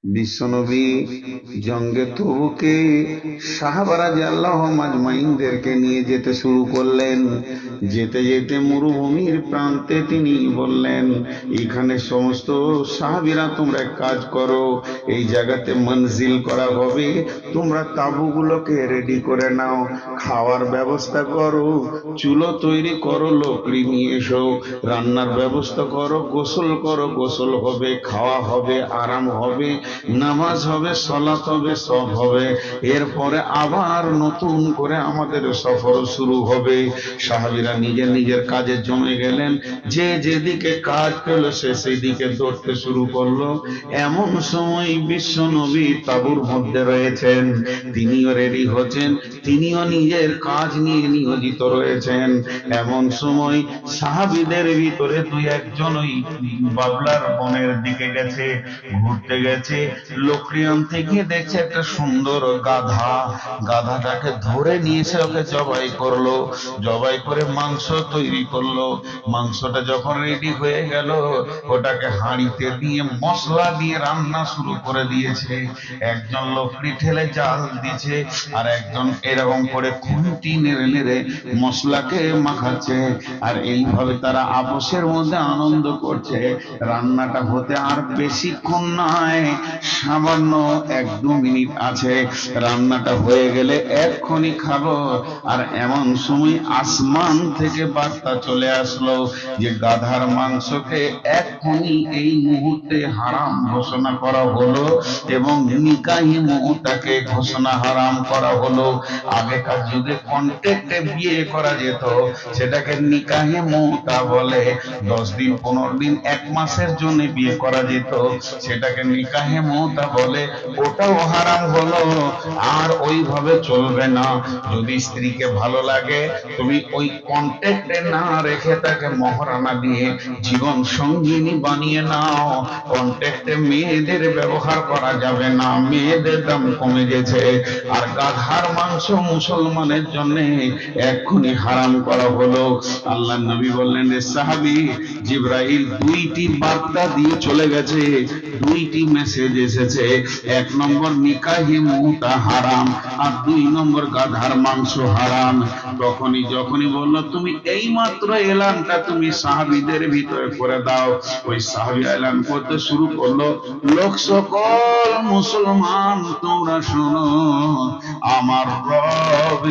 বিশ্বনবী জঙ্গে তবুকে সাহাবারা রাদিয়াল্লাহু মাজমাইনদেরকে নিয়ে যেতে শুরু করলেন। যেতে যেতে মরুভূমির প্রান্তে তিনি বললেন, এখানে সমস্ত সাহাবীরা তোমরা এক কাজ করো, এই জায়গাতে মঞ্জিল করা হবে, তোমরা তাঁবুগুলোকে রেডি করে নাও, খাওয়ার ব্যবস্থা করো, চুলো তৈরি করো, লকড়ি নিয়ে এসো, রান্নার ব্যবস্থা করো, গোসল করো, গোসল হবে, খাওয়া হবে, আরাম হবে, নামাজ হবে, সালাত হবে, সব হবে। এরপরে আবার নতুন করে আমাদের সফর শুরু হবে। সাহাবীরা নিজের নিজের কাজে জমে গেলেন। যে যেদিকে কাজ পেল সে সেদিকে দৌড়তে শুরু করলো। এমন সময় বিশ্ব নবী তাঁবুর মধ্যে রয়েছেন, তিনিও রেডি হচ্ছেন, তিনিও নিজের কাজ নিয়ে নিয়োজিত রয়েছেন। এমন সময় সাহাবীদের ভিতরে দুই একজন ওই বাবলার বনের দিকে গেছে, ঘুরতে গেছে, লকড়ি আনতে গিয়ে দেখছে একটা সুন্দর গাধা, গাধাটাকে ধরে নিয়েছে, ওকে জবাই করলো, জবাই করে মাংস তৈরি করলো। মাংসটা যখন রেডি হয়ে গেল, ওটাকে হাঁড়িতে দিয়ে মশলা দিয়ে রান্না শুরু করে দিয়েছে। একজন লকড়ি ঠেলে জাল দিচ্ছে, আর একজন এরকম করে খুন্তি নেড়ে নেড়ে মশলাকে মাখাচ্ছে। আর এইভাবে তারা আপসের মধ্যে আনন্দ করছে। রান্নাটা হতে আর বেশিক্ষণ নয়, সামান্য 1-2 মিনিট আছে। রান্নাটা হয়ে গেলে এক্ষুনি খাবো। আর এমন সময় আসমান থেকে বার্তা চলে আসলো যে গাধার মাংসকে এক্ষুনি এই মুহূর্তে হারাম ঘোষণা করা হলো, এবং নিকাহি মুহূর্তটাকে ঘোষণা হারাম করা হলো। আগেকার যুগে কন্ট্রাক্টে বিয়ে করা যেত, সেটাকে নিকাহে মুহূর্তা বলে। 10 দিন, 15 দিন, 1 মাসের জন্য বিয়ে করা যেত, সেটাকে নিকাহে মুহূর্তা বলে। ওটাও হারাম হলো। আর ওইভাবে চলবে না। যদি স্ত্রীকে ভালো লাগে, তুমি ওই কন্ট্রাক্টে না রেখে তাকে মহারানা দিয়ে জীবন সঙ্গিনী বানিয়ে নাও। কন্ট্রাক্টে মেয়েদের ব্যবহার করা যাবে না, মেয়েদের দাম কমে গেছে। আর গাধার মাংস মুসলমানের জন্য এক্ষুনি হারাম করা হলো। আল্লাহ নবী বললেন, রে সাহাবী, জিবরাইল 2টি বার্তা দিয়ে চলে গেছে, 2টি মেসেজ এসেছে। 1 নম্বর নিকাহি মুহূর্তা হারাম, আর 2 নম্বর গাধার মাংস হারাম। যখনই বললো, তুমি এই মাত্র এলানটা তুমি সাহাবীদের ভিতরে করে দাও। ওই সাহাবী এলান করতে শুরু করলো, লোক সকল মুসলমান তোমরা শোনো, আমার রব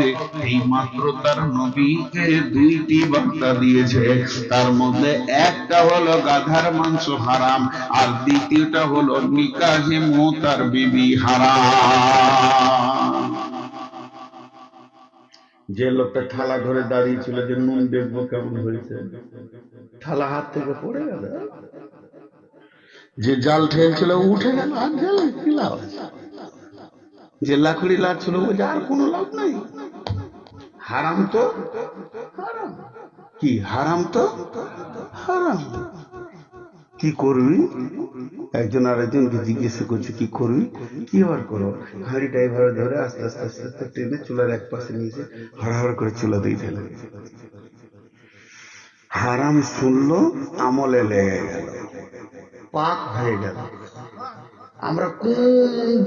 এই মাত্র তার নবীকে 2টি বার্তা দিয়েছে। তার মধ্যে একটা হলো গাধার মাংস হারাম, আর দ্বিতীয়টা হলো নিকাহে মুহতার বিবি হারাম। যে লোকটা থালা ধরে দাঁড়িয়ে ছিল যে নুন দেখবো কেমন হয়েছে, থালা হাত থেকে পড়ে গেল। যে জাল ঠেলছিল উঠে গেল, আর জাল কি লাভ? যে লাকড়ি লাগছিল বলছে আর কোনো লাভ নাই। হারাম তো হারাম, কি হারাম তো হারাম। কি করবি? একজন আরেকজনকে জিজ্ঞাসা করছে, কি করবি? কি আর করো? হাঁড়িটা এভাবে ধরে আস্তে আস্তে আস্তে আস্তে টেনে চুলার এক পাশে নিয়েছে, হড়াহড় করে চুলা দিয়ে ঢেলে। হারাম শুনলো, আমলে লেগে গেল, পাক হয়ে গেল। আমরা কোন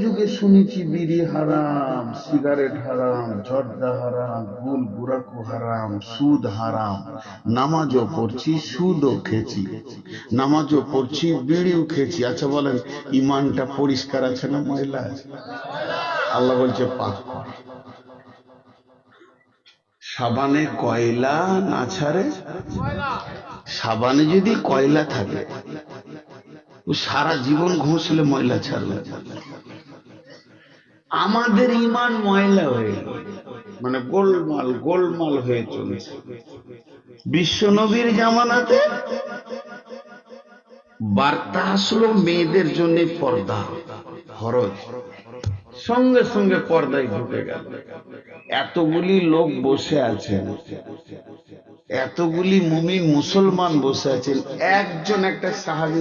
যুগে শুনেছি বিড়ি হারাম, সিগারেট হারাম, জর্দা হারাম, গুল গুরাকু হারাম, সুদ হারাম। নামাজও পড়ছি, সুদও খেয়েছি, নামাজও পড়ছি, বিড়িও খেয়েছি। আচ্ছা বলেন, ইমানটা পরিষ্কার আছে না ময়লা আছে? আল্লাহ বলছে পাক কর। সাবানে কয়লা না ছাড়ে? সাবানে যদি কয়লা থাকে, সারা জীবন ঘষলে ময়লা ছাড়বে। আমাদের ইমান ময়লা হয়ে, মানে গোলমাল গোলমাল হয়ে চলেছে। বিশ্ব নবীর জামানাতে বার্তা আসলো মেয়েদের জন্য পর্দা ফরজ, সঙ্গে সঙ্গে পর্দায় ঢুকে গেল। এতগুলি লোক বসে আছেন, এতগুলি মুমিন মুসলমান বসে আছেন, একজন একটা সাহাবী